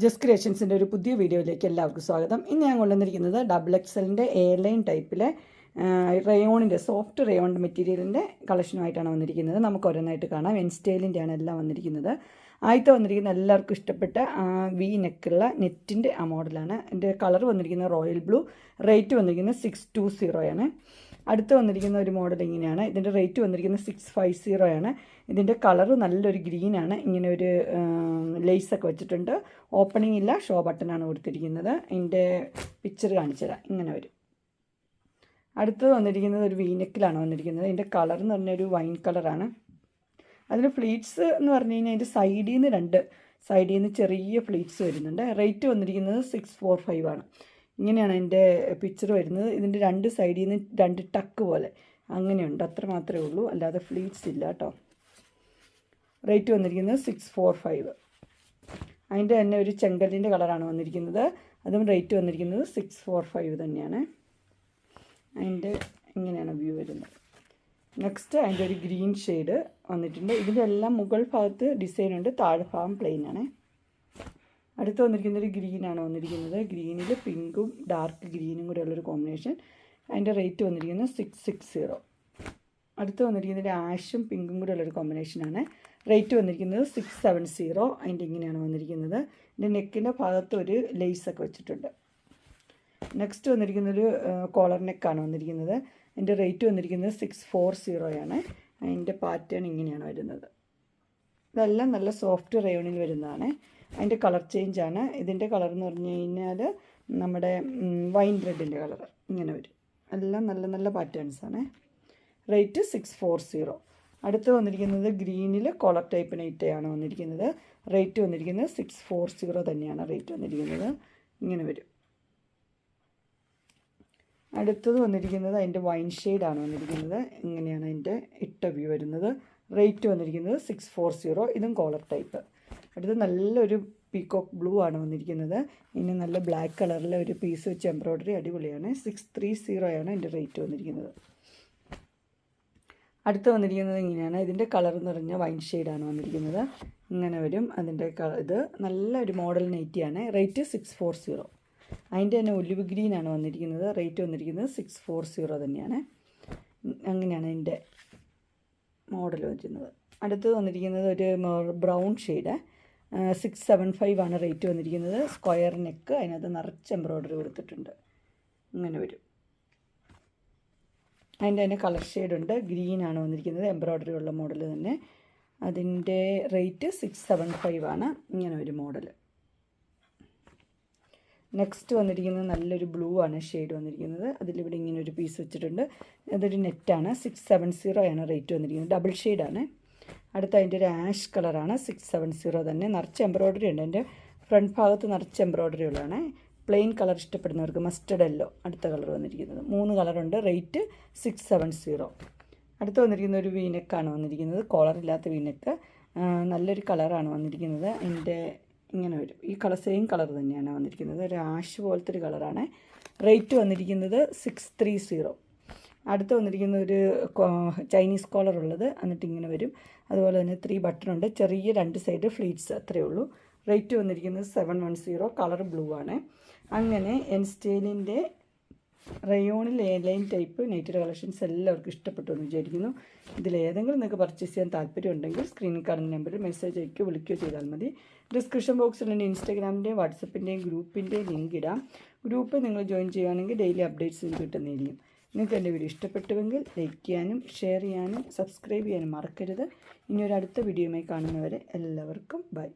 Just ക്രിയേഷൻസിൻ്റെ ഒരു പുതിയ വീഡിയോയിലേക്ക് എല്ലാവർക്കും സ്വാഗതം. ഇന്ന് ഞാൻ കൊണ്ടുവന്നിരിക്കുന്നത് XXLൻ്റെ എയർലൈൻ ടൈപ്പിലെ റയോണിൻ്റെ സോഫ്റ്റ് റയോൺ മെറ്റീരിയലിൻ്റെ കളക്ഷനുമായിട്ടാണ് വന്നിരിക്കുന്നത്. നമുക്ക് ഓരോന്നായിട്ട് കാണാം. സ്റ്റൈലിൻ്റെയാണ് എല്ലാം വന്നിരിക്കുന്നത്. ആദ്യത്തെ വന്നിരിക്കുന്ന എല്ലാവർക്കും ഇഷ്ടപ്പെട്ട വി നെക്കുള്ള നെറ്റിൻ്റെ ആ മോഡലാണ്. എൻ്റെ കളർ വന്നിരിക്കുന്നത് റോയൽ ബ്ലൂ. റേറ്റ് വന്നിരിക്കുന്നത് 620 ആണ്. അടുത്ത് വന്നിരിക്കുന്ന ഒരു മോഡൽ ഇങ്ങനെയാണ്. ഇതിൻ്റെ റേറ്റ് വന്നിരിക്കുന്നത് 650 ആണ്. ഇതിൻ്റെ കളറ് നല്ലൊരു ഗ്രീനാണ്. ഇങ്ങനെ ഒരു ലേസൊക്കെ വെച്ചിട്ടുണ്ട്. ഓപ്പണിംഗ് ഇല്ല, ഷോ ബട്ടണാണ് കൊടുത്തിരിക്കുന്നത്. ഇതിൻ്റെ പിക്ചർ കാണിച്ചു തരാം. ഇങ്ങനെ വരും. അടുത്തത് വന്നിരിക്കുന്നത് ഒരു വീനെക്കിലാണ് വന്നിരിക്കുന്നത്. ഇതിൻ്റെ കളർ എന്ന് പറഞ്ഞാൽ ഒരു വൈൻ കളറാണ്. അതിന് ഫ്ലീറ്റ്സ് എന്ന് പറഞ്ഞു കഴിഞ്ഞാൽ അതിൻ്റെ സൈഡിൽ നിന്ന് ചെറിയ ഫ്ലീറ്റ്സ് വരുന്നുണ്ട്. റേറ്റ് വന്നിരിക്കുന്നത് 645 ആണ്. ഇങ്ങനെയാണ് അതിൻ്റെ പിക്ചർ വരുന്നത്. ഇതിൻ്റെ രണ്ട് സൈഡിൽ നിന്ന് രണ്ട് ടക്ക് പോലെ അങ്ങനെയുണ്ട്. അത്ര മാത്രമേ ഉള്ളൂ, അല്ലാതെ ഫ്ലീറ്റ്സ് ഇല്ല കേട്ടോ. റേറ്റ് വന്നിരിക്കുന്നത് 645. അതിൻ്റെ തന്നെ ഒരു ചെങ്കല്ലിൻ്റെ കളറാണ് വന്നിരിക്കുന്നത്. അതും റേറ്റ് വന്നിരിക്കുന്നത് 645 തന്നെയാണ്. അതിൻ്റെ ഇങ്ങനെയാണ് വ്യൂ വരുന്നത്. നെക്സ്റ്റ് അതിൻ്റെ ഒരു ഗ്രീൻ ഷെയ്ഡ് വന്നിട്ടുണ്ട്. ഇതിൻ്റെ എല്ലാം മുകൾ ഭാഗത്ത് ഡിസൈൻ ഉണ്ട്, താഴെ ഭാഗം പ്ലെയിൻ ആണ്. അടുത്ത് വന്നിരിക്കുന്നൊരു ഗ്രീനാണ് വന്നിരിക്കുന്നത്. ഗ്രീനിൽ പിങ്കും ഡാർക്ക് ഗ്രീനും കൂടെ ഉള്ളൊരു കോമ്പിനേഷൻ. അതിൻ്റെ റേറ്റ് വന്നിരിക്കുന്നത് 660. അടുത്ത് വന്നിരിക്കുന്നത് ആഷും പിങ്കും കൂടെ ഉള്ളൊരു കോമ്പിനേഷനാണ്. റേറ്റ് വന്നിരിക്കുന്നത് 670. അതിൻ്റെ ഇങ്ങനെയാണ് വന്നിരിക്കുന്നത്. ഇതിൻ്റെ നെക്കിൻ്റെ ഭാഗത്ത് ഒരു ലേസൊക്കെ വെച്ചിട്ടുണ്ട്. നെക്സ്റ്റ് വന്നിരിക്കുന്നൊരു കോളർ നെക്കാണ് വന്നിരിക്കുന്നത്. അതിൻ്റെ റേറ്റ് വന്നിരിക്കുന്നത് 640 ആണ്. അതിൻ്റെ പാറ്റേൺ ഇങ്ങനെയാണ് വരുന്നത്. ഇതെല്ലാം നല്ല സോഫ്റ്റ് റയോണിൽ വരുന്നതാണ്. അതിൻ്റെ കളർ ചേഞ്ചാണ്. ഇതിൻ്റെ കളർ എന്ന് പറഞ്ഞു കഴിഞ്ഞാൽ നമ്മുടെ വൈൻ റെഡിൻ്റെ കളർ ഇങ്ങനെ വരും. എല്ലാം നല്ല നല്ല പാറ്റേൺസാണ്. റേറ്റ് 640. അടുത്ത് വന്നിരിക്കുന്നത് ഗ്രീനിൽ കോളർ ടൈപ്പ് നെയ്റ്റയാണ് വന്നിരിക്കുന്നത്. റേറ്റ് വന്നിരിക്കുന്നത് 640 തന്നെയാണ് റേറ്റ് വന്നിരിക്കുന്നത്. ഇങ്ങനെ വരും. അടുത്തത് വന്നിരിക്കുന്നത് അതിൻ്റെ വൈൻ ഷെയ്ഡാണ് വന്നിരിക്കുന്നത്. ഇങ്ങനെയാണ് അതിൻ്റെ ഇട്ട വ്യൂ വരുന്നത്. റേറ്റ് വന്നിരിക്കുന്നത് 640. ഇതും കോളർ ടൈപ്പ്. അടുത്ത് നല്ലൊരു പീകോക്ക് ബ്ലൂ ആണ് വന്നിരിക്കുന്നത്. ഇനി നല്ല ബ്ലാക്ക് കളറിലെ ഒരു പീസ് വെച്ച് എംബ്രോയ്ഡറി അടിപൊളിയാണ്. 630 ആണ് ഇതിൻ്റെ റേറ്റ് വന്നിരിക്കുന്നത്. അടുത്ത് വന്നിരിക്കുന്നത് ഇങ്ങനെയാണ്. ഇതിൻ്റെ കളർ എന്ന് പറഞ്ഞാൽ വൈൻ ഷെയ്ഡാണ് വന്നിരിക്കുന്നത്. ഇങ്ങനെ വരും. അതിൻ്റെ ഇത് നല്ലൊരു മോഡൽ നൈറ്റിയാണ്. റേറ്റ് 640. അതിൻ്റെ തന്നെ ഒലിവ് ഗ്രീനാണ് വന്നിരിക്കുന്നത്. റേറ്റ് വന്നിരിക്കുന്നത് 640 തന്നെയാണ്. അങ്ങനെയാണ് അതിൻ്റെ മോഡൽ വരുന്നത്. അടുത്തത് വന്നിരിക്കുന്നത് ഒരു ബ്രൗൺ ഷെയ്ഡ്. 675 ആണ് റേറ്റ് വന്നിരിക്കുന്നത്. സ്ക്വയർ നെക്ക്, അതിനകത്ത് നിറച്ച് എംബ്രോയ്ഡറി കൊടുത്തിട്ടുണ്ട്. ഇങ്ങനെ വരും. അതിൻ്റെ തന്നെ കളർ ഷെയ്ഡുണ്ട്. ഗ്രീനാണ് വന്നിരിക്കുന്നത്. എംബ്രോയ്ഡറി ഉള്ള മോഡൽ തന്നെ. അതിൻ്റെ റേറ്റ് 675 ആണ്. ഇങ്ങനെ ഒരു മോഡൽ. നെക്സ്റ്റ് വന്നിരിക്കുന്നത് നല്ലൊരു ബ്ലൂ ആണ് ഷെയ്ഡ് വന്നിരിക്കുന്നത്. അതിലിവിടെ ഇങ്ങനെ ഒരു പീസ് വെച്ചിട്ടുണ്ട്. അതൊരു നെറ്റാണ്. 670 ആണ് റേറ്റ് വന്നിരിക്കുന്നത്. ഡബിൾ ഷെയ്ഡാണ്. അടുത്ത അതിൻ്റെ ഒരു ആഷ് കളറാണ്. 670 തന്നെ. നിറച്ച് എംബ്രോയ്ഡറി ഉണ്ട്. എൻ്റെ ഫ്രണ്ട് ഭാഗത്ത് നിറച്ച് എംബ്രോയ്ഡറി ഉള്ളതാണ്. പ്ലെയിൻ കളർ ഇഷ്ടപ്പെടുന്നവർക്ക് മസ്റ്റർഡ് യെല്ലോ അടുത്ത കളർ വന്നിരിക്കുന്നത്. 3 കളറുണ്ട്. റേറ്റ് 670. അടുത്ത് വന്നിരിക്കുന്ന ഒരു വീനെക്കാണ് വന്നിരിക്കുന്നത്. കോളറില്ലാത്ത വീനെക്ക്. നല്ലൊരു കളറാണ് വന്നിരിക്കുന്നത്. എൻ്റെ ഇങ്ങനെ വരും. ഈ സെയിം കളർ തന്നെയാണ് വന്നിരിക്കുന്നത്. ഒരു ആഷ് പോലത്തെ ഒരു കളറാണ്. റേറ്റ് വന്നിരിക്കുന്നത് 630. അടുത്ത് വന്നിരിക്കുന്ന ഒരു ചൈനീസ് കോളർ ഉള്ളത്. എന്നിട്ട് ഇങ്ങനെ വരും. അതുപോലെ തന്നെ 3 ബട്ടണുണ്ട്. ചെറിയ 2 സൈഡ് ഫ്ലീറ്റ്സ് അത്രയേ ഉള്ളൂ. റേറ്റ് വന്നിരിക്കുന്നത് 710. കളർ ബ്ലൂ ആണ്. അങ്ങനെ സ്റ്റൈലിൻ്റെ റയോണിൽ എയർലൈൻ ടൈപ്പ് നൈറ്റ് കളക്ഷൻസ് എല്ലാവർക്കും ഇഷ്ടപ്പെട്ടു എന്ന് വിചാരിക്കുന്നു. ഇതിലേതെങ്കിലും നിങ്ങൾക്ക് പർച്ചേസ് ചെയ്യാൻ താല്പര്യമുണ്ടെങ്കിൽ സ്ക്രീനിൽ കാണുന്ന നമ്പറിൽ മെസ്സേജ് അയക്കുകയോ വിളിക്കുകയോ ചെയ്താൽ മതി. ഡിസ്ക്രിപ്ഷൻ ബോക്സിൽ എൻ്റെ ഇൻസ്റ്റാഗ്രാമിൻ്റെയും വാട്സപ്പിൻ്റെയും ഗ്രൂപ്പിൻ്റെയും ലിങ്ക് ഇടാം. ഗ്രൂപ്പ് നിങ്ങൾ ജോയിൻ ചെയ്യുകയാണെങ്കിൽ ഡെയിലി അപ്ഡേറ്റ്സ് കിട്ടുന്നതായിരിക്കും. നിങ്ങൾക്ക് എൻ്റെ വീഡിയോ ഇഷ്ടപ്പെട്ടുവെങ്കിൽ ലൈക്ക് ചെയ്യാനും ഷെയർ ചെയ്യാനും സബ്സ്ക്രൈബ് ചെയ്യാനും മറക്കരുത്. ഇനി ഒരു അടുത്ത വീഡിയോയുമായി കാണുന്നവരെ എല്ലാവർക്കും ബൈ.